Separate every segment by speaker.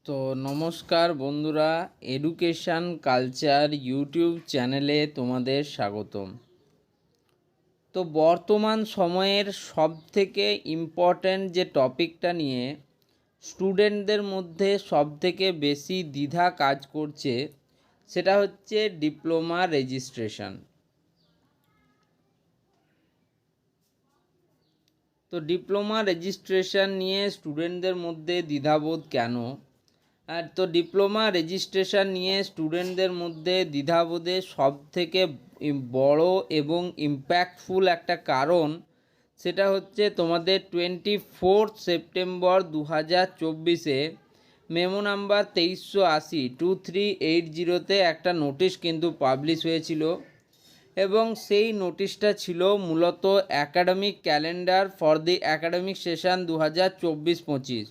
Speaker 1: তো নমস্কার বন্ধুরা, এডুকেশান কালচার ইউটিউব চ্যানেলে তোমাদের স্বাগতম। তো বর্তমান সময়ের সবথেকে ইম্পর্ট্যান্ট যে টপিকটা নিয়ে স্টুডেন্টদের মধ্যে সবথেকে বেশি দ্বিধা কাজ করছে সেটা হচ্ছে ডিপ্লোমা রেজিস্ট্রেশন। তো ডিপ্লোমা রেজিস্ট্রেশন নিয়ে স্টুডেন্টদের মধ্যে দ্বিধাবোধ কেন? তো ডিপ্লোমা রেজিস্ট্রেশন নিয়ে স্টুডেন্টদের মধ্যে দ্বিধাবোধের সবথেকে বড় এবং ইম্প্যাক্টফুল একটা কারণ সেটা হচ্ছে তোমাদের 24 সেপ্টেম্বর 2024-এ মেমো নাম্বার 2380-2380-তে একটা নোটিশ কিন্তু পাবলিশ হয়েছিল এবং সেই নোটিশটা ছিল মূলত academic calendar for the academic session 2024-25,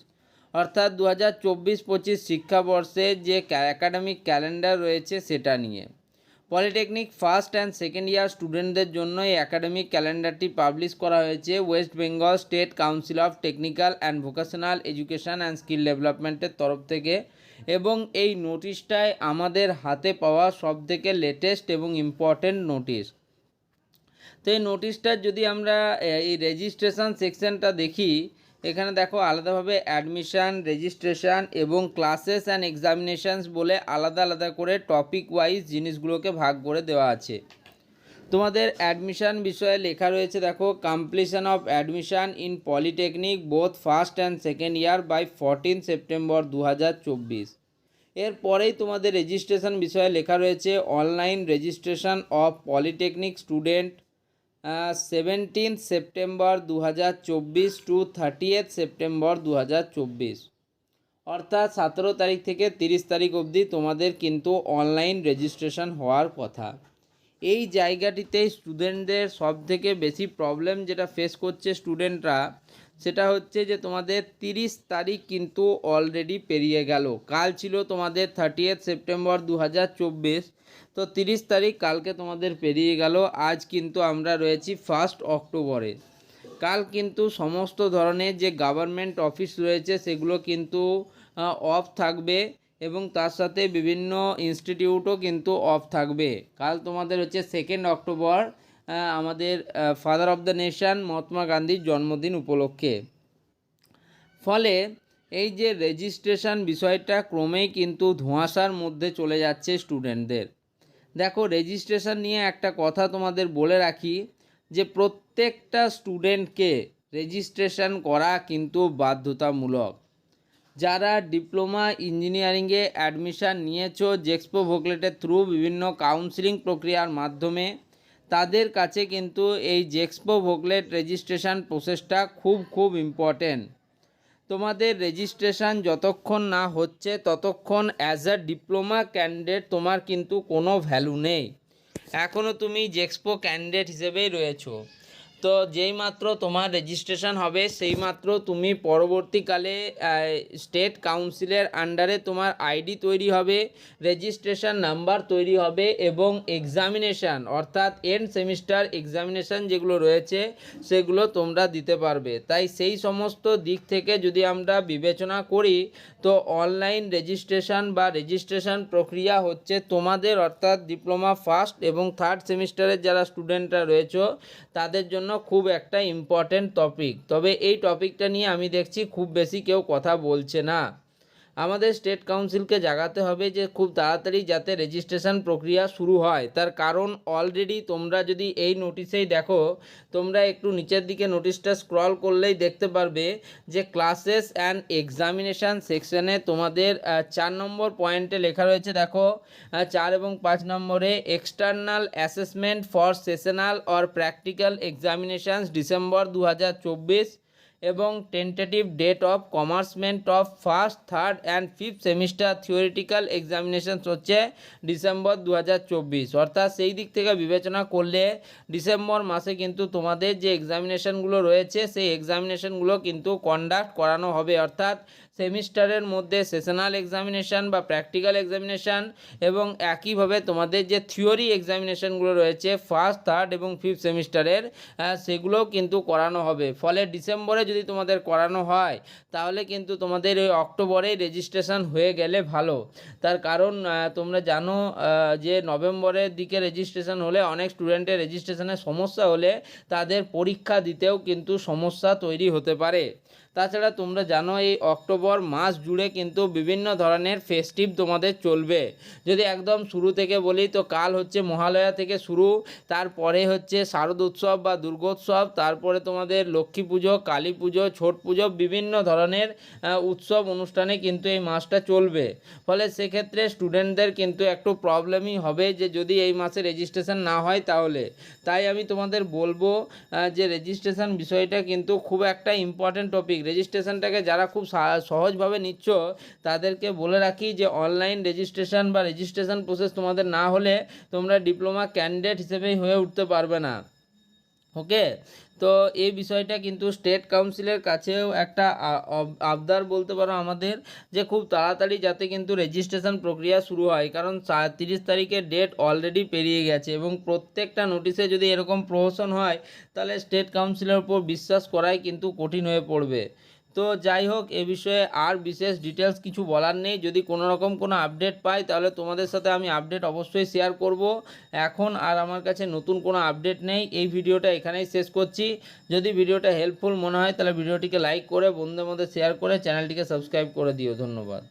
Speaker 1: অর্থাৎ 2024-25 শিক্ষাবর্ষে যে অ্যাকাডেমিক ক্যালেন্ডার রয়েছে সেটা নিয়ে। পলিটেকনিক ফার্স্ট অ্যান্ড সেকেন্ড ইয়ার স্টুডেন্টদের জন্য এই অ্যাকাডেমিক ক্যালেন্ডারটি পাবলিশ করা হয়েছে West Bengal state council of technical and vocational education and skill ডেভেলপমেন্টের তরফ থেকে, এবং এই নোটিশটায় আমাদের হাতে পাওয়া সবথেকে লেটেস্ট এবং ইম্পর্টেন্ট নোটিশ। তো এই নোটিশটার যদি আমরা এই রেজিস্ট্রেশন সেকশনটা দেখি, এখানে দেখো আলাদাভাবে অ্যাডমিশান, রেজিস্ট্রেশন এবং ক্লাসেস অ্যান্ড এক্সামিনেশানস বলে আলাদা আলাদা করে টপিক ওয়াইজ জিনিসগুলোকে ভাগ করে দেওয়া আছে। তোমাদের অ্যাডমিশান বিষয়ে লেখা রয়েছে, দেখো completion of admission in polytechnic both first and second year by 14 September 2024। এরপরেই তোমাদের রেজিস্ট্রেশন বিষয়ে লেখা রয়েছে online registration of polytechnic student 17 September 2024 to 30 September 2024, অর্থাৎ 17 তারিখ থেকে 30 তারিখ অবধি তোমাদের কিন্তু অনলাইন রেজিস্ট্রেশন হওয়ার কথা। এই জায়গাটিতে স্টুডেন্টদের সবথেকে বেশি প্রবলেম যেটা ফেস করছে স্টুডেন্টরা, সেটা হচ্ছে যে তোমাদের 30 তারিখ কিন্তু অলরেডি পেরিয়ে গেল। কাল ছিল তোমাদের 30 সেপ্টেম্বর 2024, তো 30 তারিখ কালকে তোমাদের পেরিয়ে গেল। আজ কিন্তু আমরা রয়েছি 1 অক্টোবরে। কাল কিন্তু সমস্ত ধরনের যে গভর্নমেন্ট অফিস রয়েছে সেগুলো কিন্তু অফ থাকবে এবং তার সাথে বিভিন্ন ইনস্টিটিউটও কিন্তু অফ থাকবে। কাল তোমাদের হচ্ছে 2 অক্টোবর, আমাদের father of the nation Mahatma গান্ধীর জন্মদিন উপলক্ষে। ফলে এই যে রেজিস্ট্রেশন বিষয়টা ক্রমেই কিন্তু ধোঁয়াশার মধ্যে চলে যাচ্ছে স্টুডেন্টদের। দেখো, রেজিস্ট্রেশন নিয়ে একটা কথা তোমাদের বলে রাখি যে প্রত্যেকটা স্টুডেন্টকে রেজিস্ট্রেশন করা কিন্তু বাধ্যতামূলক। যারা ডিপ্লোমা ইঞ্জিনিয়ারিংয়ে অ্যাডমিশান নিয়েছো জেক্সপো ভোকলেটের থ্রু বিভিন্ন কাউন্সিলিং প্রক্রিয়ার মাধ্যমে, তাদের কাছে কিন্তু এই জেক্সপো ভোকলেট রেজিস্ট্রেশন প্রসেসটা খুব ইম্পর্টেন্ট। তোমাদের রেজিস্ট্রেশন যতক্ষণ না হচ্ছে ততক্ষণ অ্যাজ আ ডিপ্লোমা ক্যান্ডিডেট তোমার কিন্তু কোনো ভ্যালু নেই, এখনও তুমি জেক্সপো ক্যান্ডিডেট হিসেবেই রয়েছো। তো যেই মাত্র তোমার রেজিস্ট্রেশন হবে সেই মাত্র তুমি পরবর্তীকালে স্টেট কাউন্সিলের আন্ডারে তোমার আইডি তৈরি হবে, রেজিস্ট্রেশন নাম্বার তৈরি হবে এবং এক্সামিনেশান অর্থাৎ এন্ড সেমিস্টার এক্সামিনেশান যেগুলো রয়েছে সেগুলো তোমরা দিতে পারবে। তাই সেই সমস্ত দিক থেকে যদি আমরা বিবেচনা করি তো অনলাইন রেজিস্ট্রেশন বা রেজিস্ট্রেশন প্রক্রিয়া হচ্ছে তোমাদের অর্থাৎ ডিপ্লোমা ফার্স্ট এবং থার্ড সেমিস্টারের যারা স্টুডেন্টরা রয়েছে তাদের জন্য খুব একটা ইম্পর্টেন্ট টপিক। তবে এই টপিকটা নিয়ে আমি দেখছি খুব বেশি কেউ কথা বলছে না। আমাদের স্টেট কাউন্সিলকে জাগাতে হবে যে খুব তাড়াতাড়ি যাতে রেজিস্ট্রেশন প্রক্রিয়া শুরু হয়। তার কারণ অলরেডি তোমরা যদি এই নোটিশেই দেখো, তোমরা একটু নিচের দিকে নোটিশটা স্ক্রল করলেই দেখতে পারবে যে ক্লাসেস অ্যান্ড এক্সামিনেশান সেকশনে তোমাদের 4 নম্বর পয়েন্টে লেখা রয়েছে, দেখো 4 এবং 5 নম্বরে external assessment for sessional or practical examinations December 2024 এবং tentative date of commencement of first, third and fifth semester theoretical examinations হচ্ছে ডিসেম্বর 2024। অর্থাৎ সেই দিক থেকে বিবেচনা করলে ডিসেম্বর মাসে কিন্তু তোমাদের যে এক্সামিনেশানগুলো রয়েছে সেই এক্সামিনেশানগুলো কিন্তু কন্ডাক্ট করানো হবে। অর্থাৎ সেমিস্টারের মধ্যে সেশনাল এক্সামিনেশান বা প্র্যাকটিক্যাল এক্সামিনেশান এবং একইভাবে তোমাদের যে থিওরি এক্সামিনেশানগুলো রয়েছে ফার্স্ট, থার্ড এবং ফিফথ সেমিস্টারের সেগুলোও কিন্তু করানো হবে। ফলে ডিসেম্বরে যদি তোমাদের করানো হয় তাহলে কিন্তু তোমাদের ওই অক্টোবরেই রেজিস্ট্রেশন হয়ে গেলে ভালো। তার কারণ তোমরা জানো যে নভেম্বরের দিকে রেজিস্ট্রেশন হলে অনেক স্টুডেন্টের রেজিস্ট্রেশনের সমস্যা হলে তাদের পরীক্ষা দিতেও কিন্তু সমস্যা তৈরি হতে পারে। তাছাড়া তোমরা জানো এই অক্টোবর মাস জুড়ে কিন্তু বিভিন্ন ধরনের ফেস্টিভ তোমাদের চলবে। যদি একদম শুরু থেকে বলি তো কাল হচ্ছে মহালয়া থেকে শুরু, তারপরে হচ্ছে শারদ উৎসব বা দুর্গোৎসব, তারপরে তোমাদের লক্ষ্মী পুজো, কালী পুজো, ছট পুজো, বিভিন্ন ধরনের উৎসব অনুষ্ঠানে কিন্তু এই মাসটা চলবে। ফলে সেক্ষেত্রে স্টুডেন্টদের কিন্তু একটু প্রবলেমই হবে যে যদি এই মাসে রেজিস্ট্রেশন না হয় তাহলে। তাই আমি তোমাদের বলবো যে রেজিস্ট্রেশন বিষয়টা কিন্তু খুব একটা ইম্পর্টেন্ট টপিক। রেজিস্ট্রেশনটাকে যারা খুব সহজভাবে নিচ্ছ তাদেরকে বলে রাখি যে অনলাইন রেজিস্ট্রেশন বা রেজিস্ট্রেশন প্রসেস তোমাদের না হলে তোমরা ডিপ্লোমা ক্যান্ডিডেট হিসেবেই হয়ে উঠতে পারবে না। ওকে, তো এই বিষয়টা কিন্তু স্টেট কাউন্সিলের কাছেও একটা আবদার বলতে পারো আমাদের, যে খুব তাড়াতাড়ি যাতে কিন্তু রেজিস্ট্রেশন প্রক্রিয়া শুরু হয়। কারণ 30 তারিখের ডেট অলরেডি পেরিয়ে গেছে এবং প্রত্যেকটা নোটিশে যদি এরকম প্রহসন হয় তাহলে স্টেট কাউন্সিলের উপর বিশ্বাস করাই কিন্তু কঠিন হয়ে পড়বে। তো যাই হোক, এ বিষয়ে আর বিশেষ ডিটেলস কিছু বলার নেই। যদি কোনো রকম কোনো আপডেট পাই তাহলে তোমাদের সাথে আমি আপডেট অবশ্যই শেয়ার করব। এখন আর আমার কাছে নতুন কোনো আপডেট নেই। এই ভিডিওটা এখানেই শেষ করছি। যদি ভিডিওটা হেল্পফুল মনে হয় তাহলে ভিডিওটিকে লাইক করে বন্ধুদের মধ্যে শেয়ার করে চ্যানেলটিকে সাবস্ক্রাইব করে দিও। ধন্যবাদ।